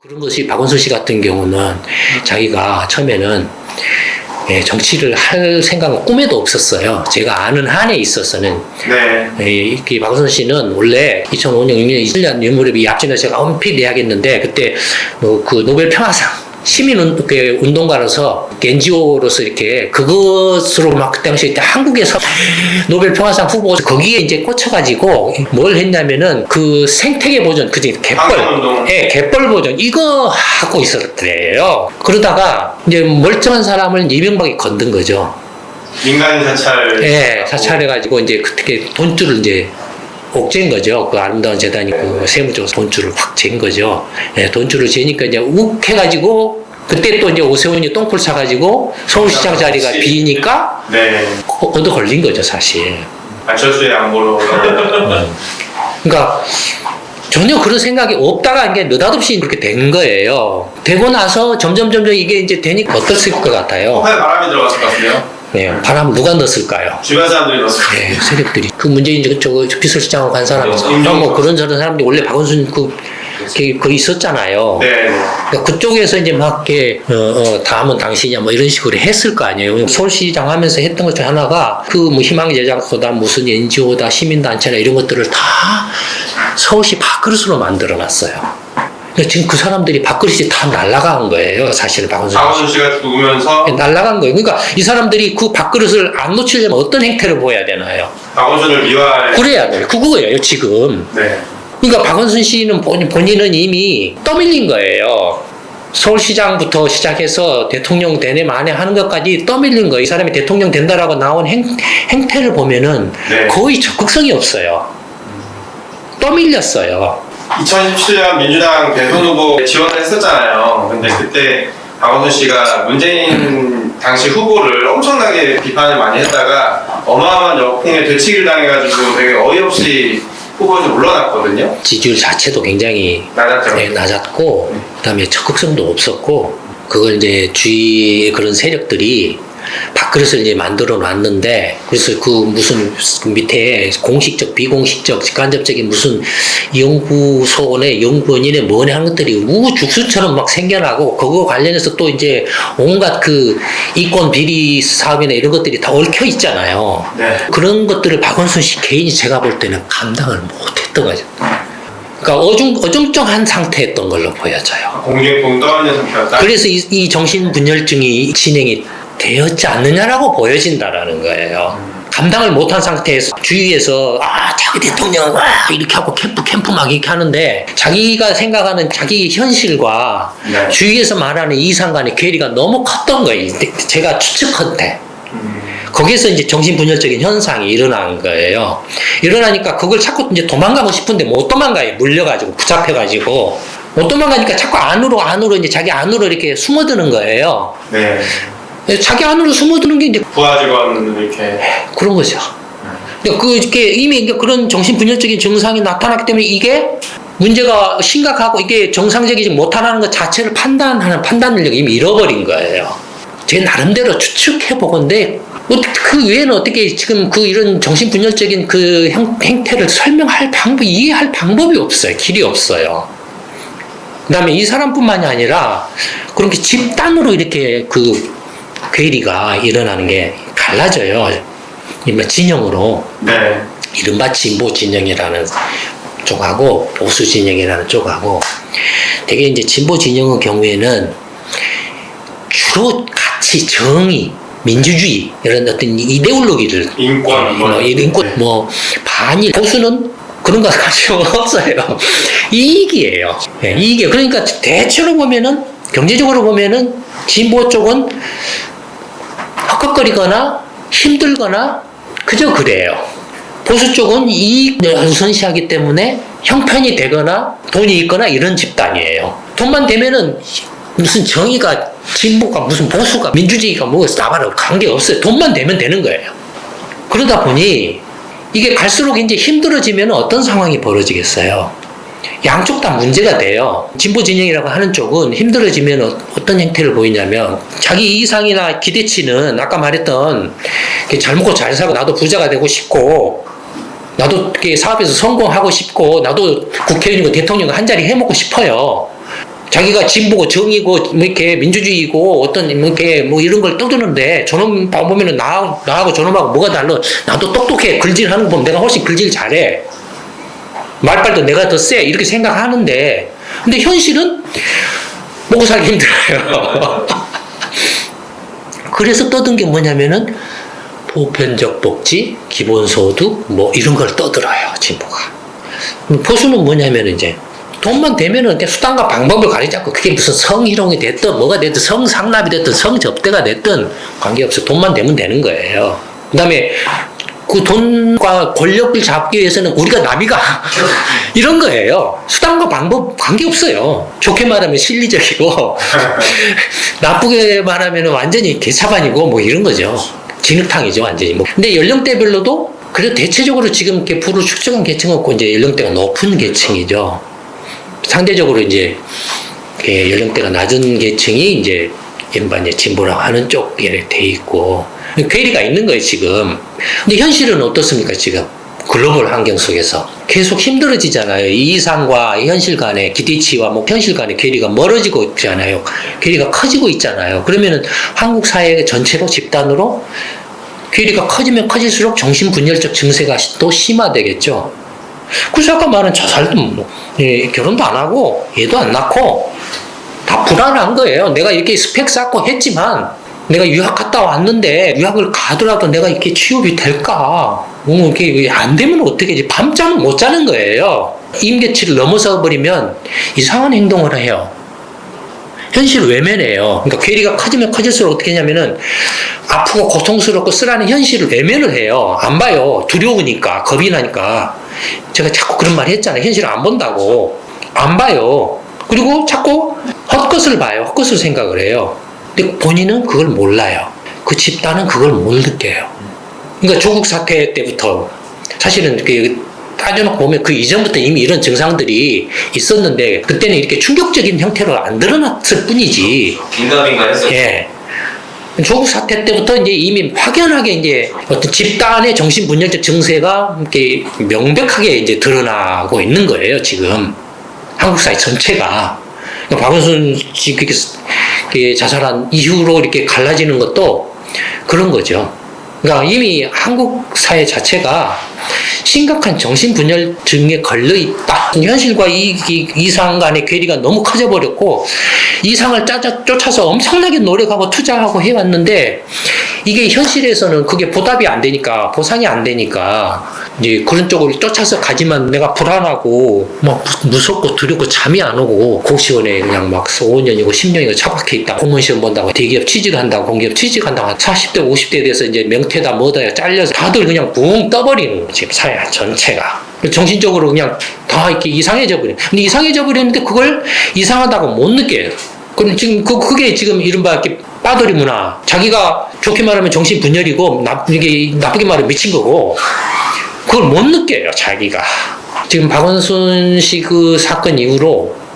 그런 것이 박원순 씨 같은 경우는 자기가 처음에는 정치를 할 생각은 꿈에도 없었어요. 제가 아는 한에 있어서는. 이 박원순 씨는 원래 2005년, 6년, 2001년 유무렵 이 앞전에 제가 엄필 이야기했는데 그때 뭐 그 노벨 평화상 시민운동가로서 NGO로서 이렇게 그것으로 막 그 당시에 한국에서 노벨 평화상 후보 거기에 이제 꽂혀가지고 뭘 했냐면은 그 생태계 보존 그중에 갯벌 보존 이거 하고 있었대요. 그러다가 이제 멀쩡한 사람을 이명박이 건든 거죠. 민간 사찰. 사찰해가지고 이제 그때 돈줄을 이제 옥죄인 거죠. 그 아름다운 재단이 그 세무적으로 돈줄을 확 잰 거죠. 돈줄을 재니까 이제 욱 해가지고 그때 또 이제 오세훈이 똥풀 차가지고 서울시장 자리가 비니까 얻어 걸린 거죠, 사실. 안철수의 양보로. 그러니까 전혀 그런 생각이 없다가 이게 느닷없이 그렇게 된 거예요. 되고 나서 점점 이게 이제 되니까 어떻을 것 같아요? 폭발 바람이 들어갔을 것 같은데요? 바람 누가 넣었을까요? 주변 사람들이 넣었을 거예요. 세력들이. 그 문재인 비서실장으로 간 사람이 뭐 그런 저런 사람들이 원래 박원순 거기 있었잖아요. 그러니까 그쪽에서 이제 막 이렇게 다음은 당신이야 뭐 이런 식으로 했을 거 아니에요. 서울시장 하면서 했던 것 중 하나가 그 뭐 희망제작소다 무슨 NGO다 시민단체나 이런 것들을 다 서울시 밥그릇으로 만들어놨어요. 지금 그 사람들이 밥그릇이 다 날아간 거예요. 사실 박원순 씨가 죽으면서 날아간 거예요. 그러니까 이 사람들이 그 밥그릇을 안 놓치려면 어떤 행태를 보여야 되나요? 박원순을 미화할. 그래야 돼요. 그거예요 지금. 그러니까 박원순 씨는 본인은 이미 떠밀린 거예요. 서울시장부터 시작해서 대통령 되네 마네 하는 것까지 떠밀린 거예요. 이 사람이 대통령 된다라고 나온 행태를 보면은 거의 적극성이 없어요. 떠밀렸어요. 2017년 민주당 대선 후보 지원을 했었잖아요. 근데 그때 박원순 씨가 문재인 당시 후보를 엄청나게 비판을 많이 했다가 어마어마한 역풍에 되치기를 당해가지고 되게 어이없이 후보에서 물러났거든요. 지지율 자체도 굉장히 낮았고 그다음에 적극성도 없었고 그걸 이제 주위 그런 세력들이 밥그릇을 이제 만들어 놨는데 그래서 그 무슨 밑에 공식적 비공식적 직간접적인 무슨 연구소원의 연구원이네 뭐네 하는 것들이 우후죽순처럼 막 생겨나고 그거 관련해서 또 이제 온갖 그 이권 비리 사업이나 이런 것들이 다 얽혀 있잖아요. 그런 것들을 박원순 씨 개인이 제가 볼 때는 감당을 못했던 거죠. 그러니까 어중쩡한 상태였던 걸로 보여져요. 공중풍 떠있는 상태였다. 그래서 이 정신분열증이 진행이 되었지 않느냐라고 보여진다라는 거예요. 감당을 못한 상태에서 주위에서 자기 대통령은 이렇게 하고 캠프 막 이렇게 하는데 자기가 생각하는 자기 현실과 주위에서 말하는 이상간의 괴리가 너무 컸던 거예요. 제가 추측컨대. 거기에서 이제 정신분열적인 현상이 일어난 거예요. 일어나니까 그걸 자꾸 이제 도망가고 싶은데 못 도망가요. 물려가지고 붙잡혀가지고 못 도망가니까 자꾸 안으로 이제 자기 안으로 이렇게 숨어드는 거예요. 자기 안으로 숨어드는 게 이제 부하 직원 이렇게 그런 거죠. 그게 이미 그런 정신분열적인 증상이 나타났기 때문에 이게 문제가 심각하고 이게 정상적이지 못하는 것 자체를 판단 능력이 이미 잃어버린 거예요. 제 나름대로 추측해보건데 그 외에는 어떻게 지금 이런 정신분열적인 그 행태를 설명할 이해할 방법이 없어요. 길이 없어요. 그 다음에 이 사람뿐만이 아니라 그렇게 집단으로 이렇게 그 괴리가 일어나는 게 갈라져요. 진영으로. 이른바 진보 진영이라는 쪽하고 보수 진영이라는 쪽하고 되게 이제 진보 진영의 경우에는 주로 가치, 정의, 민주주의 이런 어떤 이데올로기를 인권 반일 보수는 그런 거 가지고 없어요. 이익이에요. 이익이에요. 그러니까 대체로 보면은 경제적으로 보면은 진보 쪽은 헉헉거리거나 힘들거나 그저 그래요. 보수 쪽은 이익을 우선시하기 때문에 형편이 되거나 돈이 있거나 이런 집단이에요. 돈만 되면은 무슨 정의가 진보가 무슨 보수가 민주주의가 뭐 나발은 관계없어요. 돈만 되면 되는 거예요. 그러다 보니 이게 갈수록 이제 힘들어지면 어떤 상황이 벌어지겠어요. 양쪽 다 문제가 돼요. 진보 진영이라고 하는 쪽은 힘들어지면 어떤 형태를 보이냐면 자기 이상이나 기대치는 아까 말했던 잘 먹고 잘 사고 나도 부자가 되고 싶고 나도 사업에서 성공하고 싶고 나도 국회의원이고 대통령 한 자리 해먹고 싶어요. 자기가 진보고 정의고 뭐 이렇게 민주주의고 어떤 뭐 이렇게 뭐 이런 걸 떠드는데 저놈 보면은 나하고 저놈하고 뭐가 달라? 나도 똑똑해. 글질하는 거 보면 내가 훨씬 글질 잘해. 말빨도 내가 더 세. 이렇게 생각하는데 근데 현실은 먹고 살기 힘들어요. 그래서 떠든 게 뭐냐면은 보편적 복지, 기본소득 뭐 이런 걸 떠들어요. 진보가. 보수는 뭐냐면 이제 돈만 되면은 수단과 방법을 가리지 않고 그게 무슨 성희롱이 됐든 뭐가 됐든 성상납이 됐든 성접대가 됐든 관계없어. 돈만 되면 되는 거예요. 그 다음에 그 돈과 권력을 잡기 위해서는 우리가 나비가 이런 거예요. 수단과 방법 관계없어요. 좋게 말하면 실리적이고 나쁘게 말하면 완전히 개차반이고 뭐 이런 거죠. 진흙탕이죠 완전히. 뭐. 근데 연령대별로도 그래도 대체적으로 지금 이렇게 부를 축적한 계층은 없고 이제 연령대가 높은 계층이죠. 상대적으로 이제 연령대가 낮은 계층이 이제 일반 진보라고 하는 쪽에 돼 있고 괴리가 있는 거예요 지금. 근데 현실은 어떻습니까 지금? 글로벌 환경 속에서 계속 힘들어지잖아요. 이 이상과 현실 간의 기대치와 뭐 현실 간의 괴리가 멀어지고 있잖아요. 괴리가 커지고 있잖아요. 그러면은 한국 사회 전체로 집단으로 괴리가 커지면 커질수록 정신분열적 증세가 또 심화되겠죠. 그래서 아까 말한 자살도 뭐, 결혼도 안 하고 얘도 안 낳고 다 불안한 거예요. 내가 이렇게 스펙 쌓고 했지만 내가 유학 갔다 왔는데 유학을 가더라도 내가 이렇게 취업이 될까? 이렇게 안 되면 어떻게 하지? 밤잠을 못 자는 거예요. 임계치를 넘어서 버리면 이상한 행동을 해요. 현실을 외면해요. 그러니까 괴리가 커지면 커질수록 어떻게 하냐면은 아프고 고통스럽고 쓰라는 현실을 외면을 해요. 안 봐요. 두려우니까, 겁이 나니까. 제가 자꾸 그런 말 했잖아요. 현실을 안 본다고. 안 봐요. 그리고 자꾸 헛것을 봐요. 헛것을 생각을 해요. 근데 본인은 그걸 몰라요. 그 집단은 그걸 못 느껴요. 그러니까 조국 사태 때부터 사실은 이렇게 따져놓고 보면 그 이전부터 이미 이런 증상들이 있었는데 그때는 이렇게 충격적인 형태로 안 드러났을 뿐이지. 빈가빈가 했었죠. 예. 조국 사태 때부터 이제 이미 확연하게 이제 어떤 집단의 정신분열적 증세가 이렇게 명백하게 이제 드러나고 있는 거예요, 지금. 한국 사회 전체가. 그러니까 박원순 씨 그렇게 자살한 이후로 이렇게 갈라지는 것도 그런 거죠. 그러니까 이미 한국 사회 자체가 심각한 정신분열증에 걸려있다. 현실과 이상 간의 괴리가 너무 커져버렸고 이상을 쫓아서 엄청나게 노력하고 투자하고 해왔는데 이게 현실에서는 그게 보답이 안 되니까 보상이 안 되니까 이제 그런 쪽으로 쫓아서 가지만 내가 불안하고 막 무섭고 두렵고 잠이 안 오고 고시원에 그냥 막 5년이고 10년이고 처박혀 있다. 공무원 시험 본다고 대기업 취직한다고 공기업 취직한다고 40대 50대 돼서 이제 명퇴다 뭐다 잘려서 다들 그냥 붕 떠버리는 거지. 지금 사회 전체가 정신적으로 그냥 다 이렇게 이상해져 버려. 근데 이상해져 버렸는데 그걸 이상하다고 못 느껴요. 그럼 지금 그게 지금 이른바 이렇게 빠돌이 문화. 자기가 좋게 말하면 정신분열이고 이게 나쁘게 말하면 미친 거고 그걸 못 느껴요 자기가. 지금 박원순 씨 그 사건 이후로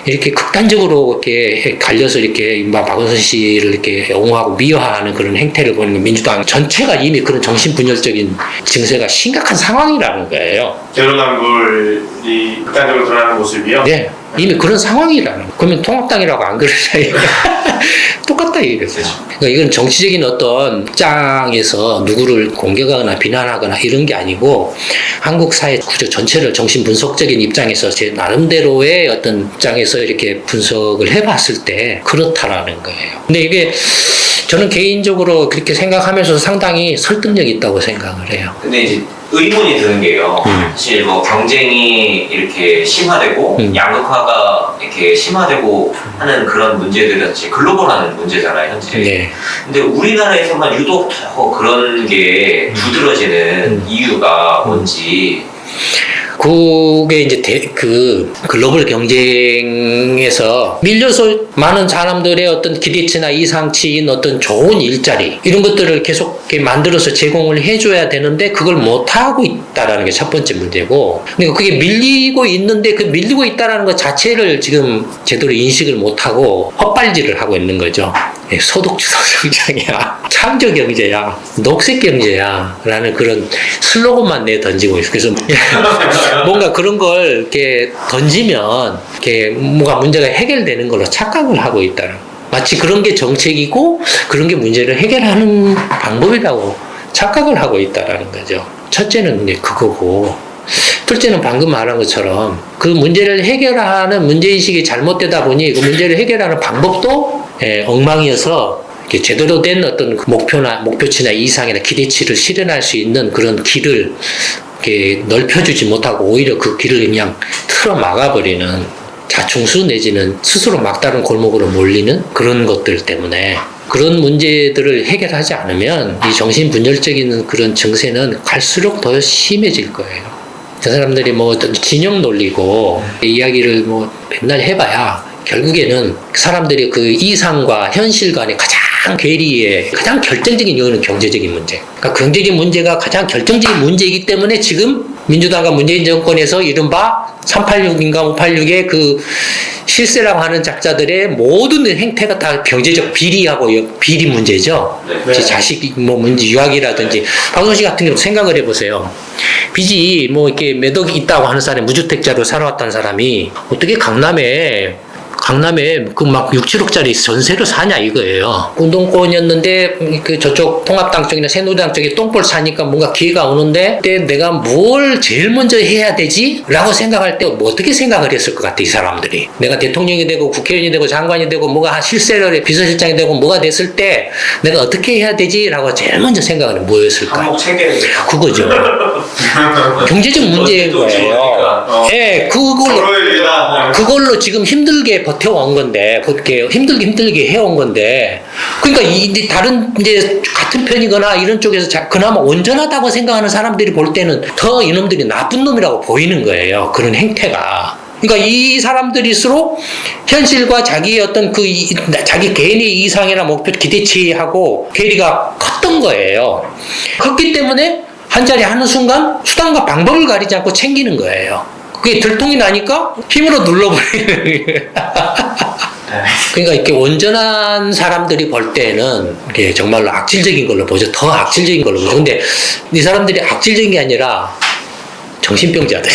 이렇게 극단적으로 이렇게 갈려서 이렇게 박원순 씨를 이렇게 옹호하고 미화하는 그런 행태를 보는 민주당 전체가 이미 그런 정신분열적인 증세가 심각한 상황이라는 거예요. 내로남불이 극단적으로 드러나는 모습이요? 네. 이미 그런 상황이라는 거. 그러면 통합당이라고 안 그러잖아요. 똑같다 이거죠. 그러니까 이건 정치적인 어떤 입장에서 누구를 공격하거나 비난하거나 이런 게 아니고 한국 사회 구조 전체를 정신 분석적인 입장에서 제 나름대로의 어떤 입장에서 이렇게 분석을 해봤을 때 그렇다라는 거예요. 근데 이게 저는 개인적으로 그렇게 생각하면서 상당히 설득력이 있다고 생각을 해요. 근데 이제 의문이 드는 게요. 사실 뭐 경쟁이 이렇게 심화되고 양극화가 이렇게 심화되고 하는 그런 문제들은 사실 글로벌한 문제잖아요, 현재. 네. 근데 우리나라에서만 유독 더 그런 게 두드러지는 이유가 뭔지. 그게 이제 그 글로벌 경쟁에서 밀려서 많은 사람들의 어떤 기대치나 이상치인 어떤 좋은 일자리 이런 것들을 계속 이렇게 만들어서 제공을 해줘야 되는데 그걸 못 하고 있다라는 게 첫 번째 문제고, 그러니까 그게 밀리고 있는데 그 밀리고 있다라는 것 자체를 지금 제대로 인식을 못 하고 헛발질을 하고 있는 거죠. 소득주도 성장이야, 창조 경제야, 녹색 경제야 라는 그런 슬로건만 내 던지고 있어. 그래서 뭔가 그런 걸 이렇게 던지면 이렇게 뭔가 문제가 해결되는 걸로 착각을 하고 있다는, 마치 그런 게 정책이고 그런 게 문제를 해결하는 방법이라고 착각을 하고 있다라는 거죠. 첫째는 이제 그거고, 둘째는 방금 말한 것처럼 그 문제를 해결하는 문제인식이 잘못되다 보니 그 문제를 해결하는 방법도 엉망이어서 제대로 된 어떤 목표치나 이상이나 기대치를 실현할 수 있는 그런 길을 이렇게 넓혀주지 못하고 오히려 그 길을 그냥 틀어 막아버리는, 자충수 내지는 스스로 막다른 골목으로 몰리는 그런 것들 때문에, 그런 문제들을 해결하지 않으면 이 정신분열적인 그런 증세는 갈수록 더 심해질 거예요. 저 사람들이 뭐 진영 논리고 이야기를 뭐 맨날 해봐야 결국에는 사람들이 그 이상과 현실 간의 가장 괴리의 가장 결정적인 요인은 경제적인 문제. 그러니까 경제적인 문제가 가장 결정적인 문제이기 때문에 지금 민주당과 문재인 정권에서 이른바 386인가 586의 그 실세라고 하는 작자들의 모든 행태가 다 경제적 비리하고 비리 문제죠. 네. 자식 뭐 문제 유학이라든지. 박원순 씨 같은 경우 생각을 해보세요. 빚이 뭐 이렇게 몇 억이 있다고 하는 사람이, 무주택자로 살아왔던 사람이 어떻게 강남에 그 막 6, 7억짜리 전세를 사냐 이거예요. 운동권이었는데 그 저쪽 통합당 쪽이나 새누리당 쪽에 똥볼 사니까 뭔가 기회가 오는데 그때 내가 뭘 제일 먼저 해야 되지? 라고 생각할 때 뭐 어떻게 생각을 했을 것 같아, 이 사람들이. 내가 대통령이 되고 국회의원이 되고 장관이 되고 뭐가 실세를 비서실장이 되고 뭐가 됐을 때 내가 어떻게 해야 되지? 라고 제일 먼저 생각을 뭐였을까? 한몫 챙겨야겠다. 그거죠. 경제적 문제인 거예요. 예, 그걸로 지금 힘들게 버텨온 건데, 그렇게 힘들게 해온 건데, 그러니까 이제 다른 이제 같은 편이거나 이런 쪽에서 그나마 온전하다고 생각하는 사람들이 볼 때는 더 이놈들이 나쁜 놈이라고 보이는 거예요. 그런 행태가. 그러니까 이 사람들일수록 현실과 자기의 어떤 자기 개인의 이상이나 목표, 기대치하고 괴리가 컸던 거예요. 컸기 때문에 한 자리 하는 순간 수단과 방법을 가리지 않고 챙기는 거예요. 그게 들통이 나니까 힘으로 눌러버리는 거예요. 그러니까 이렇게 온전한 사람들이 볼 때는 이게 정말로 악질적인 걸로 보죠. 더 악질적인 걸로 보죠. 근데 이 사람들이 악질적인 게 아니라 정신병자들.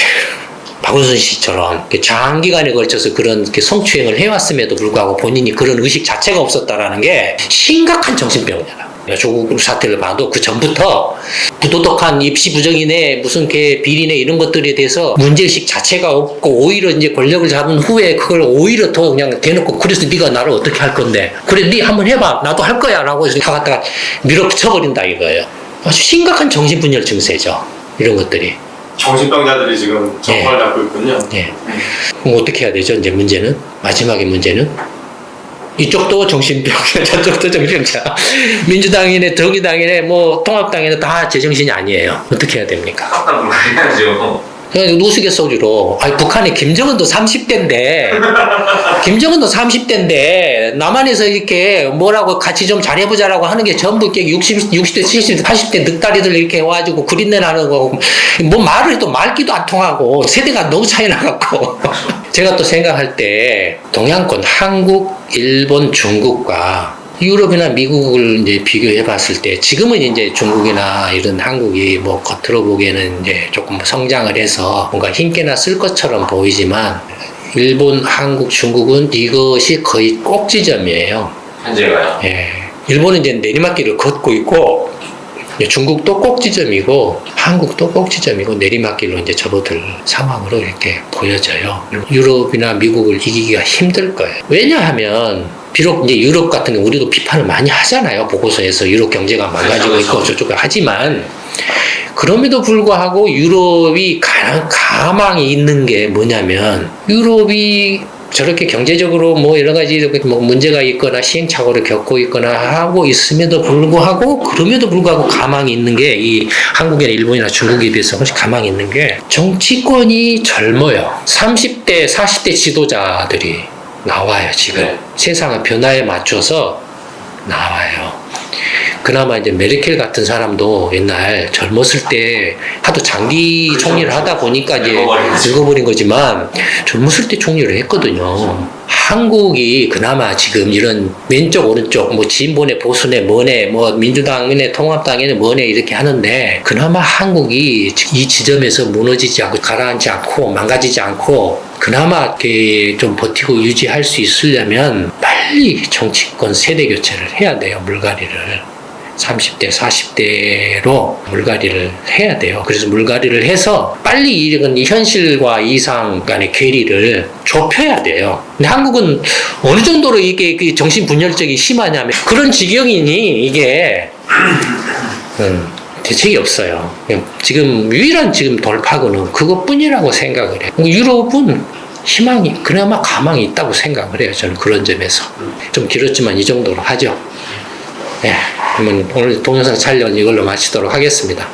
박원순 씨처럼 장기간에 걸쳐서 그런 성추행을 해왔음에도 불구하고 본인이 그런 의식 자체가 없었다라는 게 심각한 정신병이잖아. 조국 사태를 봐도 그 전부터 부도덕한 입시 부정이네 무슨 비리네 이런 것들에 대해서 문제의식 자체가 없고, 오히려 이제 권력을 잡은 후에 그걸 오히려 더 그냥 대놓고, 그래서 네가 나를 어떻게 할 건데, 그래 네 한번 해봐, 나도 할 거야 라고 해서 다 갖다가 밀어붙여버린다 이거예요. 아주 심각한 정신분열 증세죠, 이런 것들이. 정신병자들이 지금 정권을 잡고 있군요. 네. 그럼 어떻게 해야 되죠? 이제 문제는, 마지막의 문제는 이쪽도 정신병자, 저쪽도 정신병자. 민주당이네, 정의당이네, 뭐 통합당이네 다 제정신이 아니에요. 어떻게 해야 됩니까? 깜짝 놀라야죠. 그냥 우스갯소리로, 북한의 김정은도 30대인데, 남한에서 이렇게 뭐라고 같이 좀 잘해보자라고 하는 게 전부 이렇게 60대, 70대, 80대 늑다리들 이렇게 와가지고 구린내 나는 거고, 뭐 말을 해도 말귀도 안 통하고, 세대가 너무 차이 나갖고. 제가 또 생각할 때, 동양권, 한국, 일본, 중국과 유럽이나 미국을 이제 비교해 봤을 때, 지금은 이제 중국이나 이런 한국이 뭐 겉으로 보기에는 이제 조금 성장을 해서 뭔가 힘께나 쓸 것처럼 보이지만, 일본, 한국, 중국은 이것이 거의 꼭지점이에요. 현재가요? 예. 일본은 이제 내리막길을 걷고 있고, 중국도 꼭지점이고, 한국도 꼭지점이고, 내리막길로 이제 접어들 상황으로 이렇게 보여져요. 유럽이나 미국을 이기기가 힘들 거예요. 왜냐하면, 비록 이제 유럽 같은 경우 우리도 비판을 많이 하잖아요. 보고서에서 유럽 경제가 망가지고 있고 저쪽을 하지만, 그럼에도 불구하고 유럽이 가망이 있는 게 뭐냐면, 유럽이 저렇게 경제적으로 뭐 여러 가지 뭐 문제가 있거나 시행착오를 겪고 있거나 하고 있음에도 불구하고, 그럼에도 불구하고 가망이 있는 게, 이 한국이나 일본이나 중국에 비해서 훨씬 가망이 있는 게, 정치권이 젊어요. 30대, 40대 지도자들이 나와요, 지금. 네. 세상의 변화에 맞춰서 나와요. 그나마 이제 메르켈 같은 사람도 옛날 젊었을 때 하도 장기 그렇죠. 총리를 하다 보니까 이제 늙어버린 거지만, 젊었을 때 총리를 했거든요. 한국이 그나마 지금 이런 왼쪽 오른쪽 뭐 진보네 보수네 뭐네 뭐 민주당이네 통합당이네 뭐네 이렇게 하는데 그나마 한국이 이 지점에서 무너지지 않고 가라앉지 않고 망가지지 않고 그나마 이렇게 좀 버티고 유지할 수 있으려면 빨리 정치권 세대 교체를 해야 돼요. 물갈이를. 30대, 40대로 물갈이를 해야 돼요. 그래서 물갈이를 해서 빨리 이런 현실과 이상 간의 괴리를 좁혀야 돼요. 근데 한국은 어느 정도로 이게 정신분열적이 심하냐면 그런 지경이니 이게 대책이 없어요. 지금 유일한 지금 돌파구는 그것뿐이라고 생각을 해요. 유럽은 희망이 그나마 가망이 있다고 생각을 해요. 저는 그런 점에서 좀 길었지만 이 정도로 하죠. 네, 그러면 오늘 동영상 촬영은 이걸로 마치도록 하겠습니다.